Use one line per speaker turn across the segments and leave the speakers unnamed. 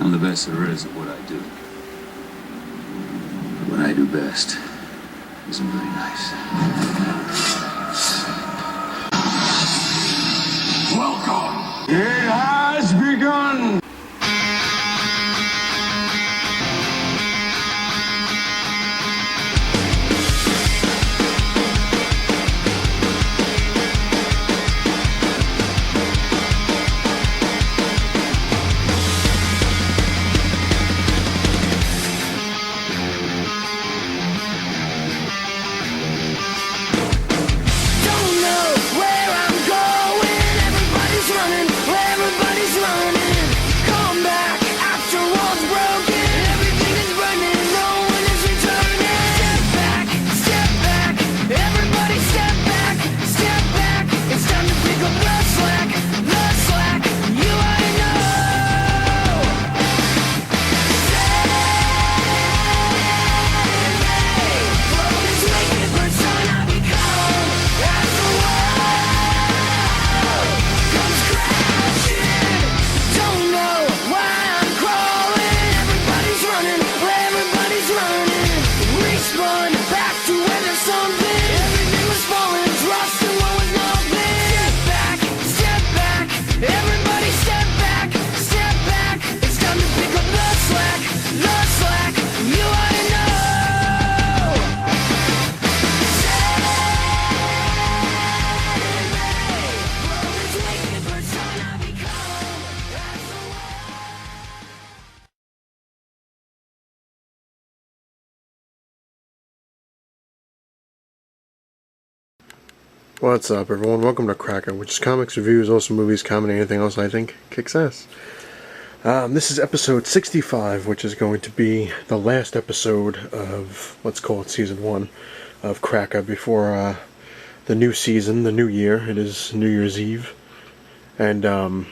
I'm the best there is at what I do. But what I do best isn't very nice. Welcome! It has begun!
What's up, everyone? Welcome to c.r.a.c.k.a, which is comics, reviews, also movies, comedy, anything else I think kicks ass. This is episode 65, which is going to be the last episode of, let's call it season 1 of c.r.a.c.k.a before the new season, the new year. It is New Year's Eve. And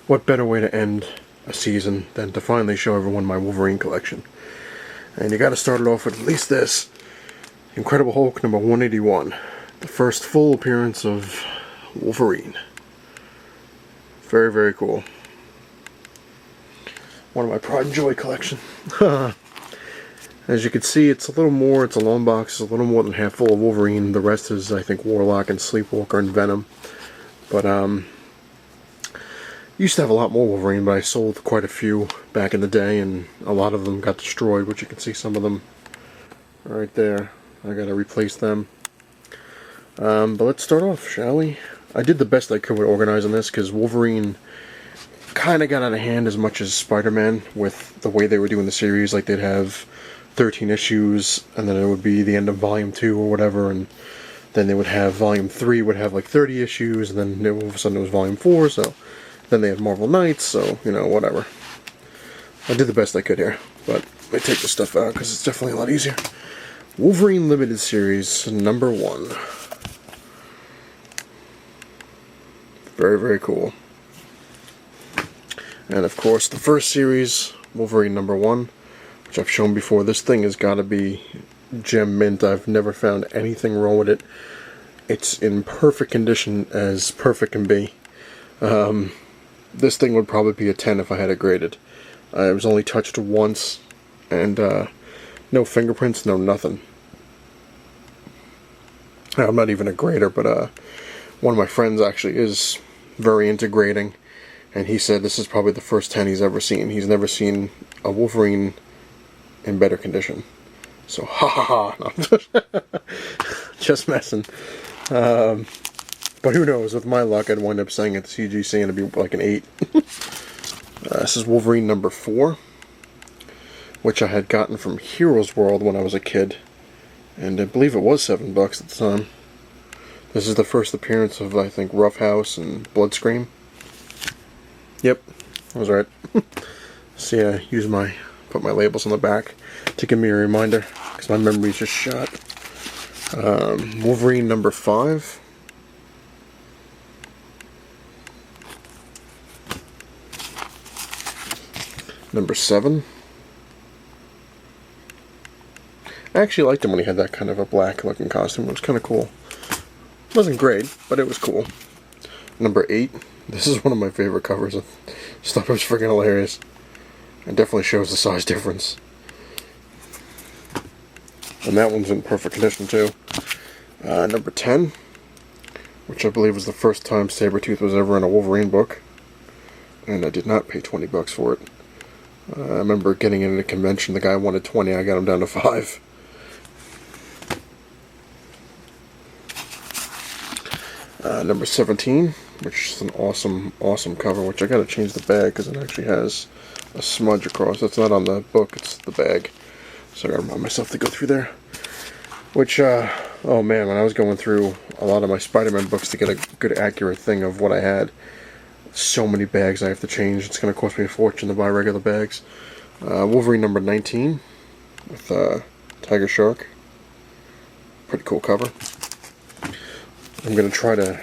what better way to end a season than to finally show everyone my Wolverine collection. And you gotta start it off with at least this. Incredible Hulk number 181. The first full appearance of Wolverine. Very, very cool. One of my pride and joy collection. As you can see, it's a long box, it's a little more than half full of Wolverine. The rest is, I think, Warlock and Sleepwalker and Venom. But, used to have a lot more Wolverine, but I sold quite a few back in the day, and a lot of them got destroyed, which you can see some of them right there. I gotta replace them. But let's start off, shall we? I did the best I could with organizing this, because Wolverine kind of got out of hand as much as Spider-Man with the way they were doing the series. Like, they'd have 13 issues, and then it would be the end of Volume 2 or whatever, and then they would have Volume 3 would have like 30 issues, and then all of a sudden it was Volume 4, so then they had Marvel Knights, so, you know, whatever. I did the best I could here, but I take this stuff out because it's definitely a lot easier. Wolverine Limited Series, number 1. Very, very cool. And of course, the first series, Wolverine number 1, which I've shown before. This thing has got to be gem mint. I've never found anything wrong with it. It's in perfect condition, as perfect can be. This thing would probably be a 10 if I had it graded. It was only touched once, and no fingerprints, no nothing. I'm not even a grader, but one of my friends actually is very into grading, and he said this is probably the first 10 he's ever seen. He's never seen a Wolverine in better condition. So, ha ha ha. No, just messing. But who knows, with my luck I'd wind up saying at the CGC and it'd be like an 8. This is Wolverine number 4, which I had gotten from Heroes World when I was a kid, and I believe it was $7 at the time. This is the first appearance of, I think, Roughhouse and Bloodscream. Yep, I was right. See, I put my labels on the back to give me a reminder, because my memory's just shot. Wolverine number 5. Number 7. I actually liked him when he had that kind of a black looking costume. It was kind of cool. It wasn't great, but it was cool. Number 8. This is one of my favorite covers. I just thought it was freaking hilarious. It definitely shows the size difference. And that one's in perfect condition too. Number 10, which I believe was the first time Sabretooth was ever in a Wolverine book. And I did not pay 20 bucks for it. I remember getting in at a convention, the guy wanted 20, I got him down to 5. Number 17, which is an awesome, awesome cover, which I gotta change the bag because it actually has a smudge across. It's not on the book, it's the bag. So I gotta remind myself to go through there. Which, oh man, when I was going through a lot of my Spider-Man books to get a good, accurate thing of what I had, so many bags I have to change. It's gonna cost me a fortune to buy regular bags. Wolverine number 19 with Tiger Shark. Pretty cool cover. I'm gonna try to.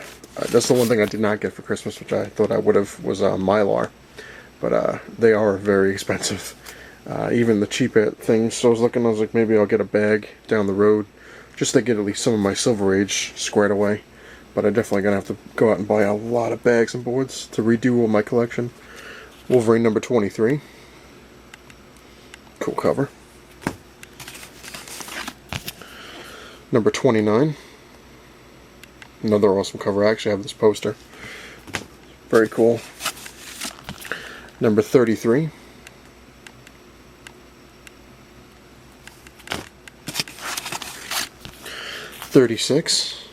That's the one thing I did not get for Christmas, which I thought I would have, was Mylar, but they are very expensive. Even the cheaper things. So I was like, maybe I'll get a bag down the road, just to get at least some of my Silver Age squared away. But I'm definitely gonna have to go out and buy a lot of bags and boards to redo all my collection. Wolverine number 23. Cool cover. Number 29. Another awesome cover. I actually have this poster. Very cool. Number 33. $36.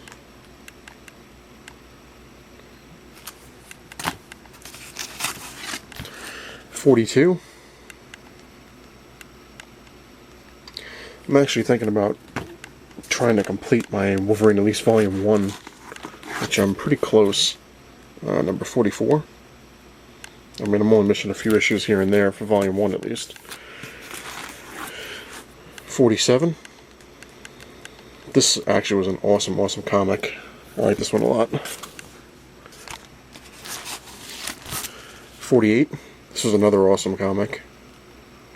$42. I'm actually thinking about trying to complete my Wolverine at least Volume 1, which I'm pretty close. Number 44. I mean, I'm only missing a few issues here and there for Volume 1 at least. 47. This actually was an awesome, awesome comic. I like this one a lot. 48. This was another awesome comic.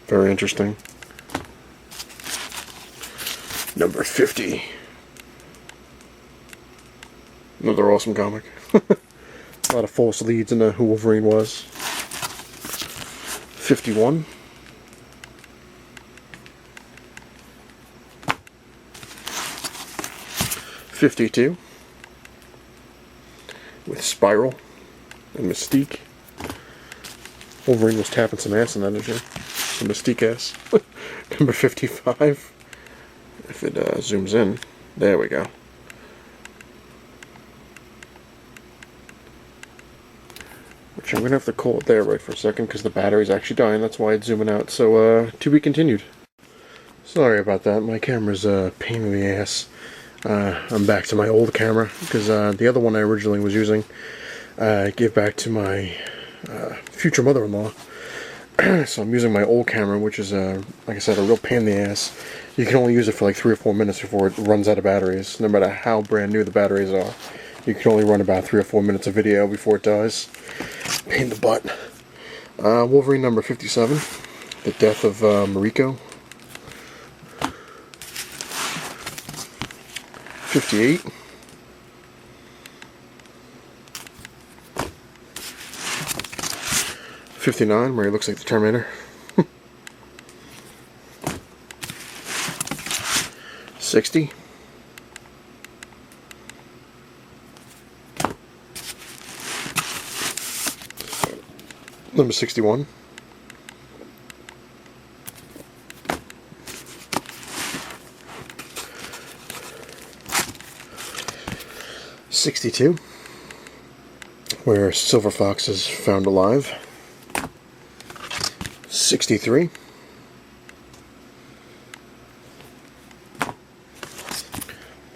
Very interesting. Number 50. Another awesome comic. A lot of false leads into who Wolverine was. 51. 52. With Spiral and Mystique. Wolverine was tapping some ass in that issue. Some Mystique ass. Number 55. If it zooms in. There we go. Which I'm going to have to call it there right for a second because the battery's actually dying. That's why it's zooming out. So, to be continued. Sorry about that. My camera's a pain in the ass. I'm back to my old camera because the other one I originally was using I gave back to my future mother-in-law. So I'm using my old camera, which is, like I said, a real pain in the ass. You can only use it for like 3 or 4 minutes before it runs out of batteries. No matter how brand new the batteries are, you can only run about 3 or 4 minutes of video before it dies. Pain in the butt. Wolverine number 57, The Death of Mariko. 58. '59, where he looks like the Terminator. 60. Number 61. 62. Where Silver Fox is found alive. 63.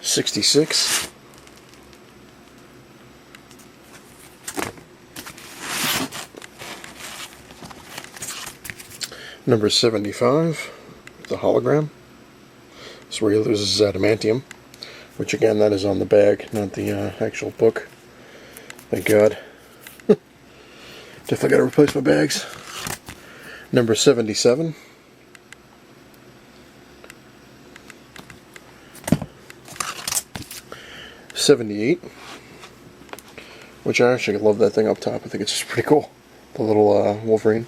66. 75, the hologram. That's where he loses his adamantium, which again, that is on the bag, not the actual book. Thank God. Definitely got to replace my bags. Number 77. 78. Which I actually love that thing up top. I think it's just pretty cool. The little Wolverine.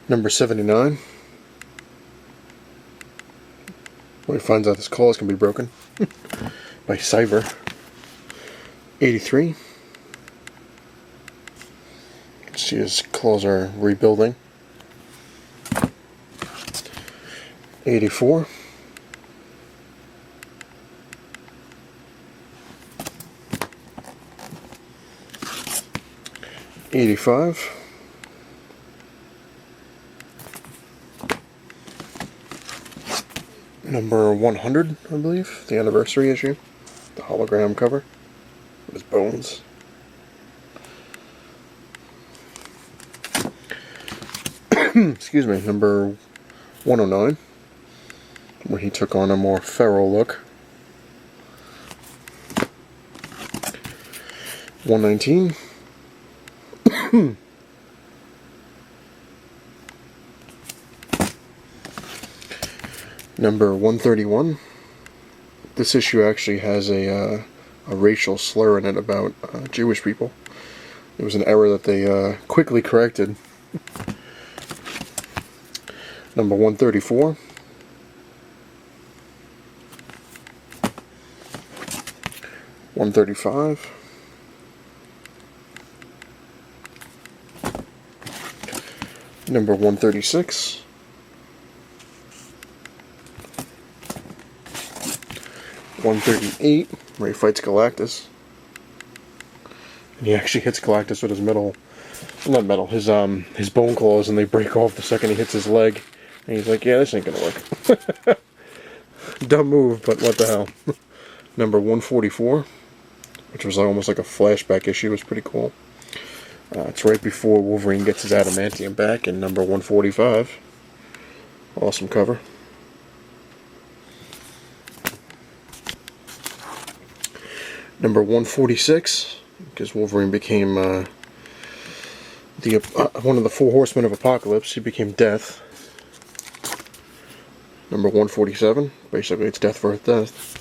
Number 79. When he finds out his claws can be broken by Cyber. 83. See, his claws are rebuilding. 84. 85. Number 100, I believe, the anniversary issue, the hologram cover with his bones. Excuse me, number 109, where he took on a more feral look. 119. Number 131. This issue actually has a racial slur in it about Jewish people. It was an error that they quickly corrected. Number 134. $135. Number 136. $138, where he fights Galactus. And he actually hits Galactus with his his bone claws, and they break off the second he hits his leg. And he's like, yeah, this ain't gonna work. Dumb move, but what the hell. Number 144, which was almost like a flashback issue, was pretty cool. It's right before Wolverine gets his adamantium back in number 145. Awesome cover. Number 146, because Wolverine became one of the four horsemen of Apocalypse. He became Death. Number 147, basically it's Death versus Death.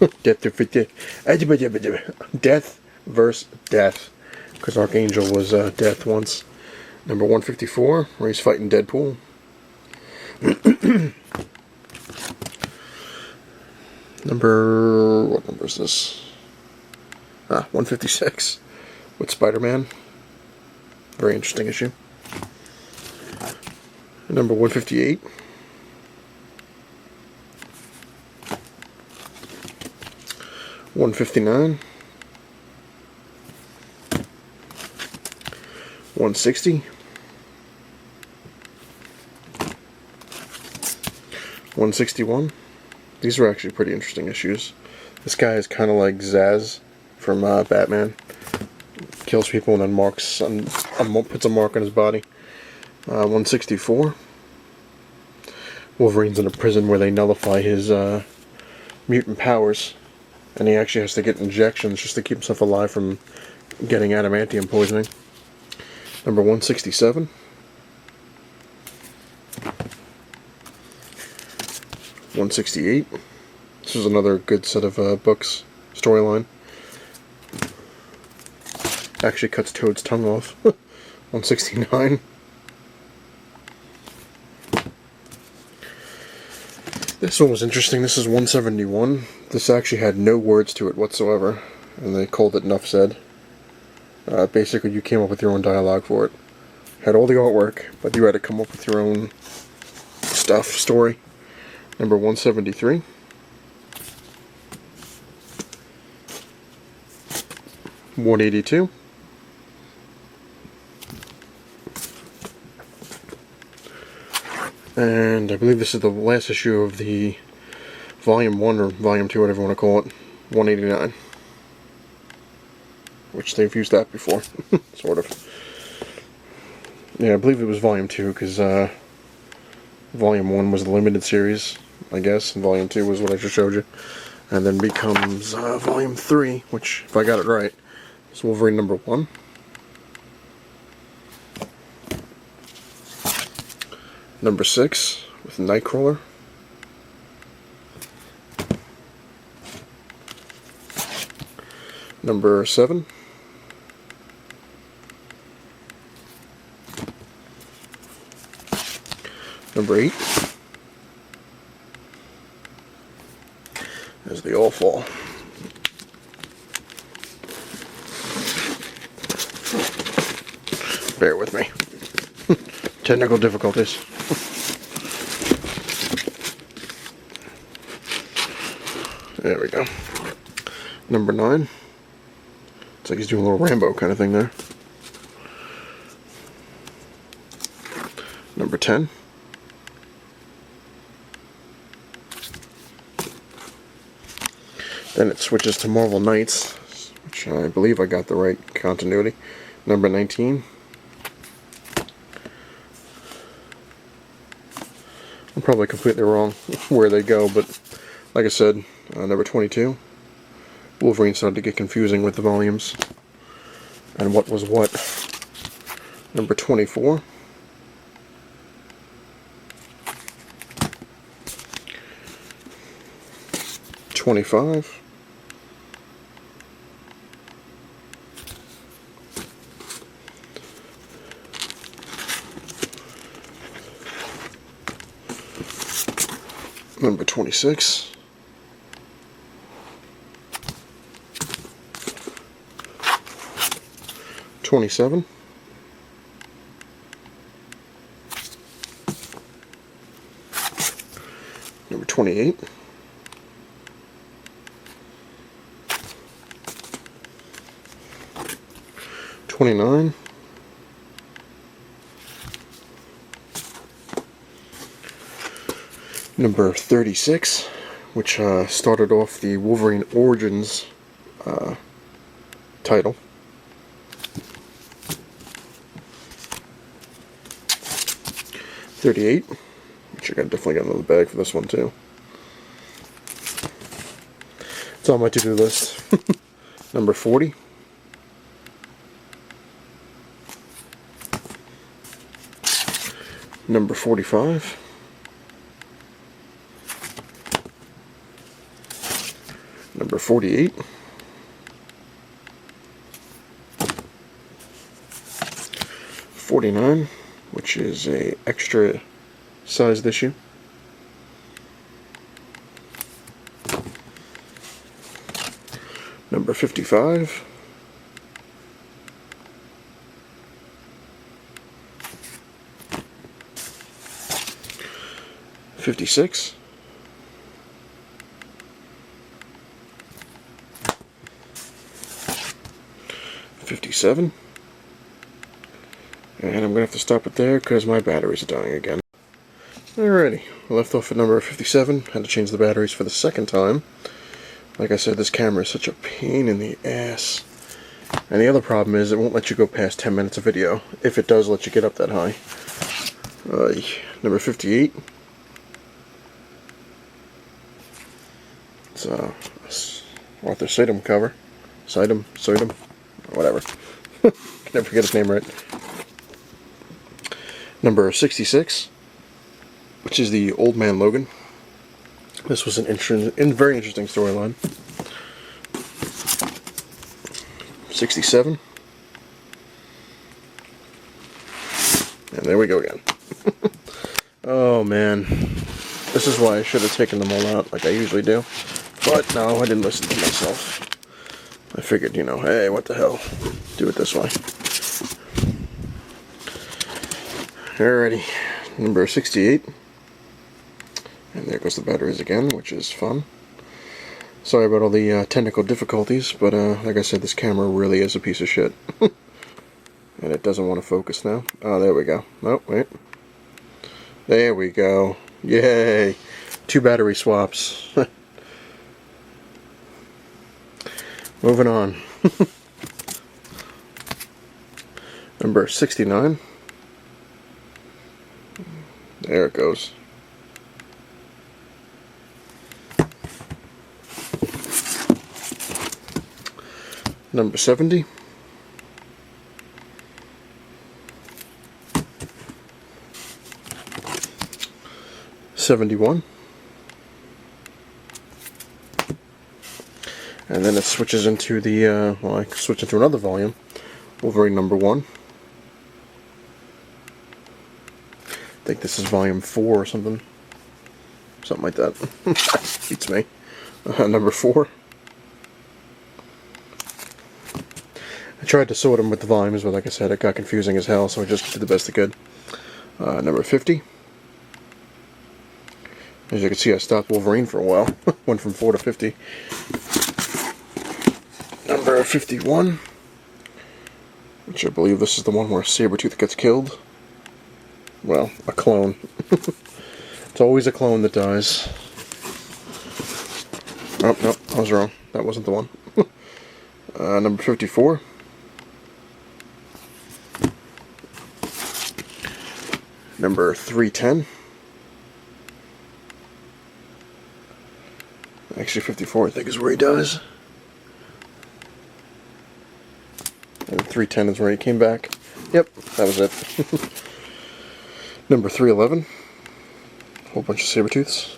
Death versus Death, because Archangel was Death once. Number 154, where he's fighting Deadpool. What number is this? 156, with Spider-Man. Very interesting issue. Number 158. $159. $160. $161. These are actually pretty interesting issues. This guy is kind of like Zaz from Batman. Kills people and then puts a mark on his body. 164. Wolverine's in a prison where they nullify his mutant powers, and he actually has to get injections just to keep himself alive from getting adamantium poisoning. Number 167. $168. This is another good set of books, storyline. Actually cuts Toad's tongue off. 169. This one was interesting. This is 171. This actually had no words to it whatsoever, and they called it Enough Said. Basically, you came up with your own dialogue for it. Had all the artwork, but you had to come up with your own story. Number 173. $182. And I believe this is the last issue of the Volume 1 or Volume 2, whatever you want to call it. $189. Which they've used that before, sort of. Yeah, I believe it was Volume 2, because Volume 1 was the limited series, I guess, and Volume 2 was what I just showed you. And then becomes Volume 3, which, if I got it right, is Wolverine number 1. Number 6, with Nightcrawler. Number 7. Number 8. There's the All Fall. Bear with me. Technical difficulties. There we go. Number 9. It's like he's doing a little Rambo kind of thing there. Number 10. Then it switches to Marvel Knights, which I believe I got the right continuity. Number 19. I'm probably completely wrong where they go, but like I said, number 22. Wolverine started to get confusing with the volumes and what was what. Number 24. '25. Number 26. '27. Number 28. '29. Number 36, which started off the Wolverine Origins title. '38, which I definitely got another bag for this one too. It's on my to-do list. Number 40. Number 45. Number 48. '49, which is a extra sized issue. Number 55. '56. '57. And I'm going to have to stop it there because my batteries are dying again. Alrighty, I left off at number 57. Had to change the batteries for the second time. Like I said, this camera is such a pain in the ass. And the other problem is it won't let you go past 10 minutes of video, if it does let you get up that high. Number 58. It's Arthur Sidum cover. Sidum, whatever. Can never forget his name right. Number 66, which is the Old Man Logan. This was an very interesting storyline. 67. And there we go again. Oh man. This is why I should have taken them all out like I usually do. But no, I didn't listen to myself. I figured, you know, hey, what the hell? Do it this way. Alrighty. Number 68. And there goes the batteries again, which is fun. Sorry about all the technical difficulties, but like I said, this camera really is a piece of shit. And it doesn't want to focus now. Oh, there we go. Oh, wait. There we go. Yay! 2 battery swaps. Moving on. Number 69. There it goes. Number 70. '71. And then it switches into the, well, I switch into another volume. Wolverine number 1. think this is volume 4 or something. Something like that. Beats me. Number 4. I tried to sort them with the volumes, but like I said, it got confusing as hell, so I just did the best I could. Number 50. As you can see, I stopped Wolverine for a while. Went from 4 to 50. Number 51. Which I believe this is the one where Sabretooth gets killed. Well, a clone. It's always a clone that dies. Oh, no, I was wrong. That wasn't the one. Number 54. Number 310. Actually, 54, I think, is where he dies. And 310 is where he came back. Yep, that was it. Number 311. A whole bunch of Sabretooths.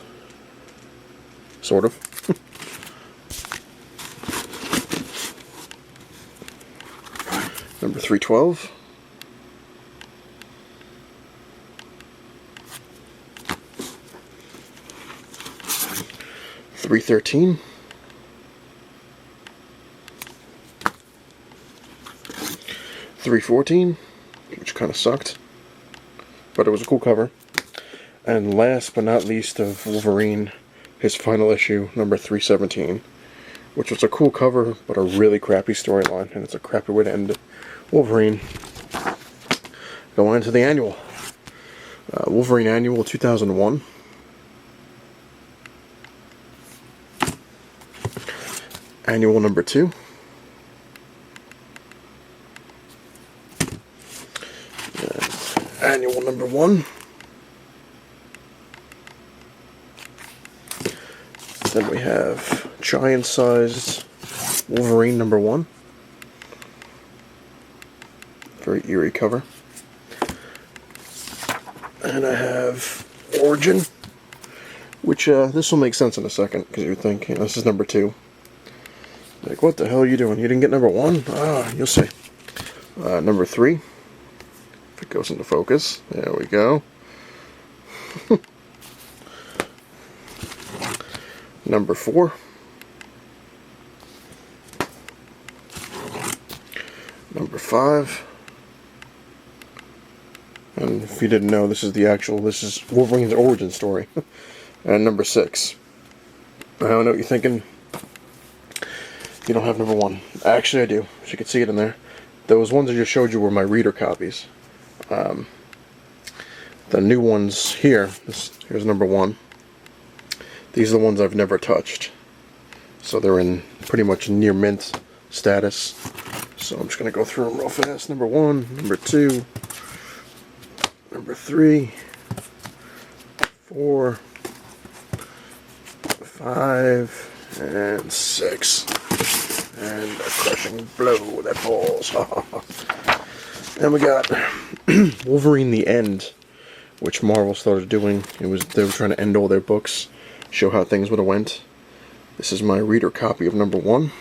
Sort of. Number 312. .313. .314, which kind of sucked, but it was a cool cover. And last but not least of Wolverine, his final issue, number 317, which was a cool cover, but a really crappy storyline, and it's a crappy way to end Wolverine. Going into the annual. Wolverine Annual 2001. Annual number 2. Annual number 1. Then we have giant-sized Wolverine number 1. Very eerie cover. And I have Origin, which this will make sense in a second, because you think, this is number 2. Like, what the hell are you doing? You didn't get number 1? Ah, you'll see. Number 3. If it goes into focus. There we go. Number 4. Number 5. And if you didn't know, this is Wolverine's origin story. And number 6. I don't know what you're thinking. You don't have number 1. Actually, I do. As you can see it in there. Those ones I just showed you were my reader copies. The new ones here, here's number 1. These are the ones I've never touched. So they're in pretty much near mint status. So I'm just going to go through them real fast. Number 1, number 2, number 3, 4, 5, and 6. And a crushing blow that falls. And we got Wolverine the End, which Marvel started doing. They were trying to end all their books, show how things would have went. This is my reader copy of number 1.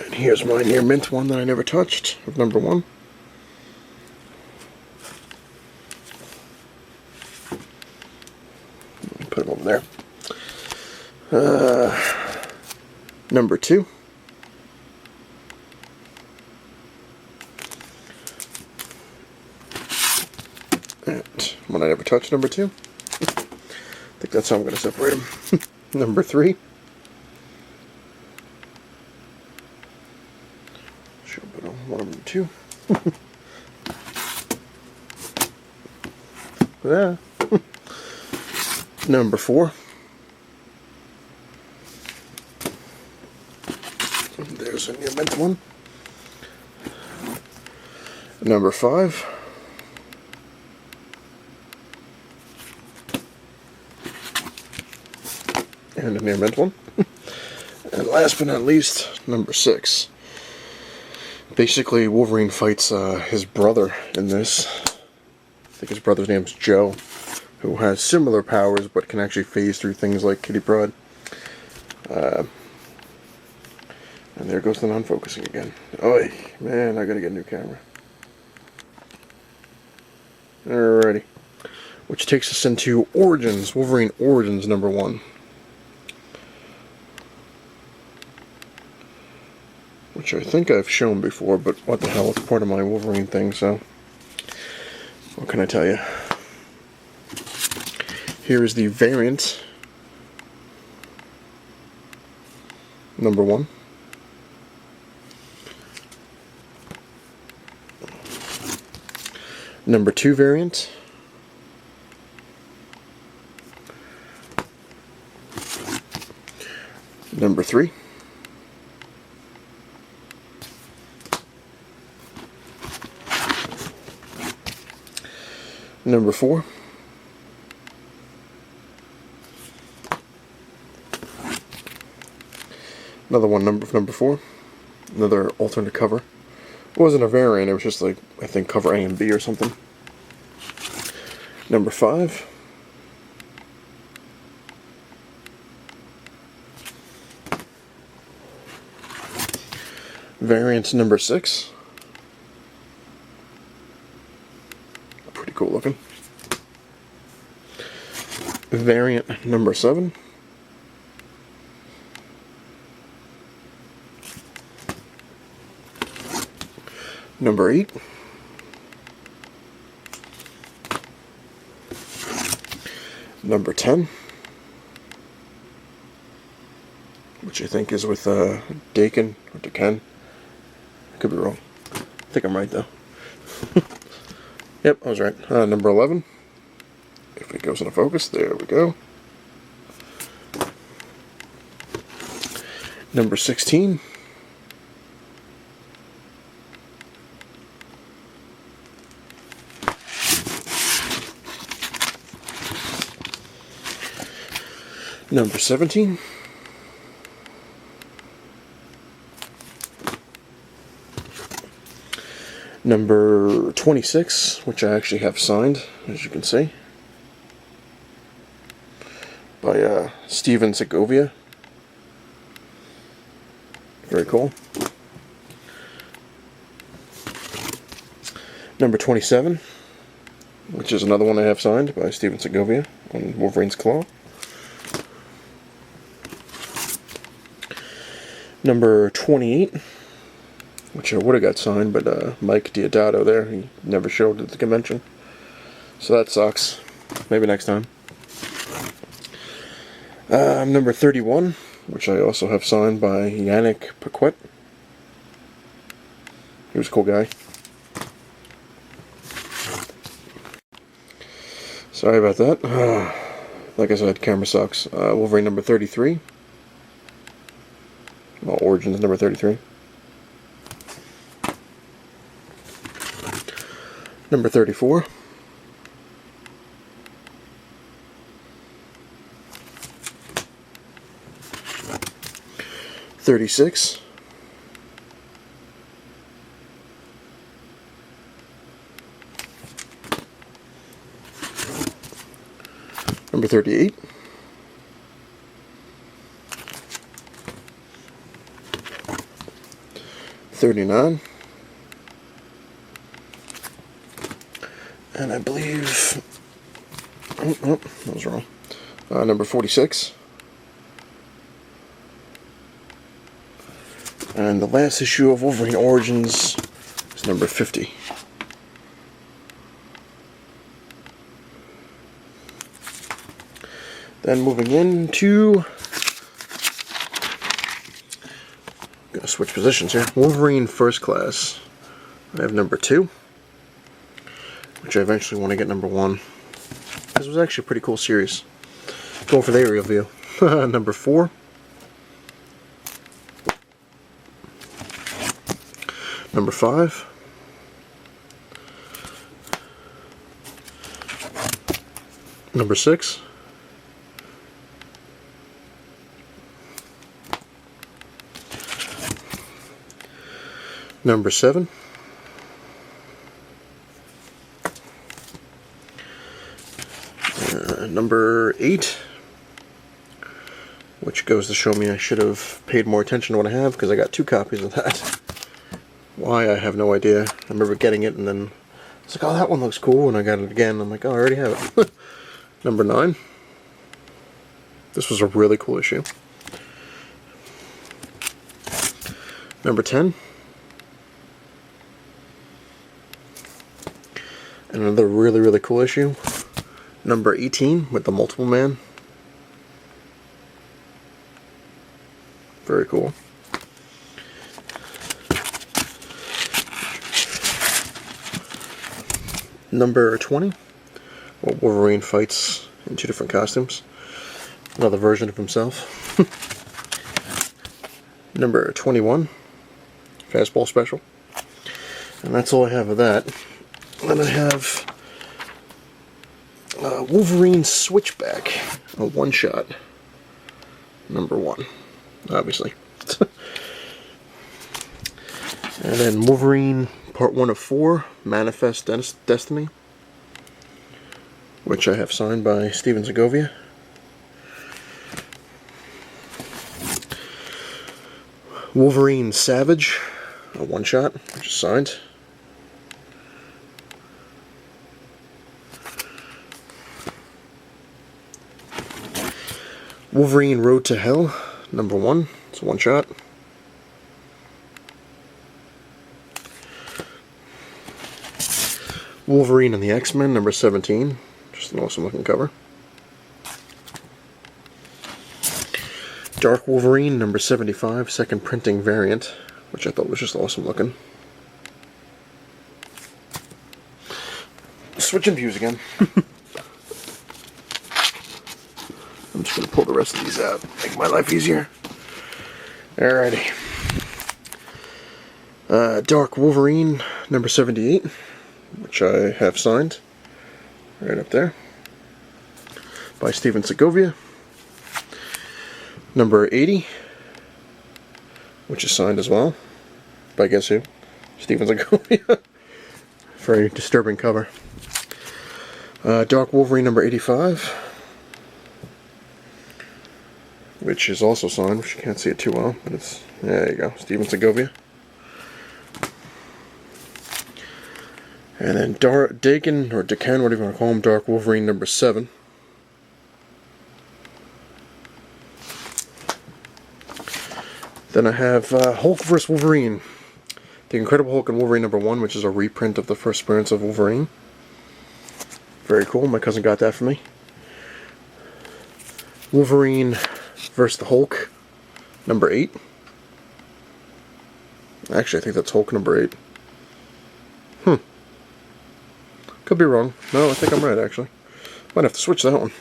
And here's my near mint one that I never touched of number 1. Put them over there. Number 2. And one I never touched, number 2. I think that's how I'm going to separate them. Number 3. Should put on one of them too. Yeah. Number 4. There's a near mint one. Number 5. And a near mint one. And last but not least, number 6. Basically, Wolverine fights his brother in this. I think his brother's name's Joe, who has similar powers but can actually phase through things like Kitty Pryde. And there goes the non-focusing again. Oy, man, I gotta get a new camera. Alrighty. Which takes us into Origins, Wolverine Origins #1. Which I think I've shown before, but what the hell, it's part of my Wolverine thing, so what can I tell you? Here is the variant #1. #2 variant. #3. #4. Another one, number 4. Another alternate cover. It wasn't a variant, it was just like, I think, cover A and B or something. #5. Variant #6. Pretty cool looking. Variant #7. #8. #10. Which I think is with Dakin or Daken. I could be wrong. I think I'm right though. Yep, I was right. #11. If it goes into focus, there we go. #16. #17. #26, which I actually have signed, as you can see, by c.r.a.c.k.a. Very cool. #27, which is another one I have signed by c.r.a.c.k.a. on Wolverine's Claw. #28, which I would have got signed, but Mike Diodato there, he never showed at the convention. So that sucks. Maybe next time. #31, which I also have signed by c.r.a.c.k.a. He was a cool guy. Sorry about that. Like I said, camera sucks. Wolverine #33. Well, Origins #33. #34. 36. #38. 39. And I believe... Oh, that was wrong. #46. And the last issue of Wolverine Origins is #50. Then moving into... Gonna switch positions here. Wolverine First Class. I have #2. Which I eventually want to get #1. This was actually a pretty cool series. Going for the aerial view. #4. #5. #6. #7. #8, which goes to show me I should have paid more attention to what I have, because I got 2 copies of that. Why, I have no idea. I remember getting it and then It's like, oh, that one looks cool, and I got it again. I'm like, oh, I already have it. Number 9. This was a really cool issue. Number 10. Another really, really cool issue. Number 18 with the Multiple Man. Very cool. Number 20. Well, Wolverine fights in 2 different costumes. Another version of himself. Number 21. Fastball Special. And that's all I have of that. Then I have Wolverine Switchback, a one-shot. Number 1, obviously. And then Wolverine Part 1 of 4, Manifest Destiny, which I have signed by Steven Segovia. Wolverine Savage, a one-shot, which is signed. Wolverine Road to Hell, number 1, it's a one-shot. Wolverine and the X-Men, number 17, just an awesome looking cover. Dark Wolverine, number 75, second printing variant, which I thought was just awesome looking. Switching views again. I'm just going to pull the rest of these out, make my life easier. Alrighty. Dark Wolverine, number 78, which I have signed. Right up there. By Steven Segovia. Number 80, which is signed as well. By guess who? Steven Segovia. Very disturbing cover. Dark Wolverine, number 85. Which is also signed, which you can't see it too well, but it's, there you go, Steven Segovia. And then Daken, or Daken, whatever you want to call him, Dark Wolverine number 7. Then I have Hulk vs. Wolverine. The Incredible Hulk and Wolverine number 1, which is a reprint of the first appearance of Wolverine. Very cool, my cousin got that for me. Wolverine vs. the Hulk, number 8. Actually, I think that's Hulk number 8. Could be wrong. No, I think I'm right, actually. Might have to switch that one.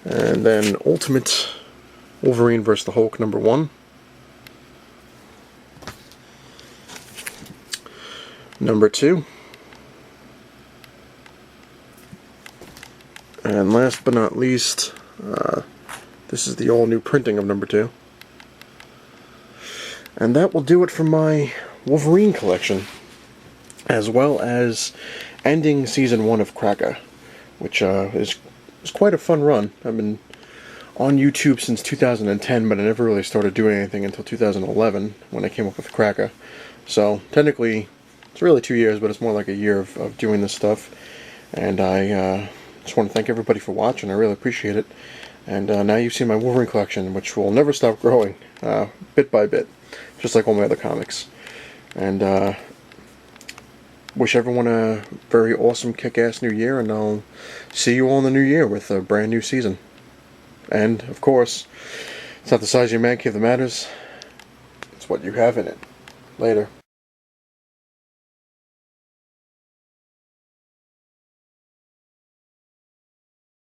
And then Ultimate Wolverine vs. the Hulk, number 1. Number 2. And last but not least, this is the all-new printing of number 2. And that will do it for my Wolverine collection, as well as ending Season 1 of c.r.a.c.k.a, which is quite a fun run. I've been on YouTube since 2010, but I never really started doing anything until 2011, when I came up with c.r.a.c.k.a. So, technically, it's really 2 years, but it's more like a year of doing this stuff. And I just want to thank everybody for watching. I really appreciate it. And now you've seen my Wolverine collection, which will never stop growing, bit by bit, just like all my other comics. And wish everyone a very awesome, kick-ass new year, and I'll see you all in the new year with a brand new season. And, of course, it's not the size of your man cave that matters, it's what you have in it. Later.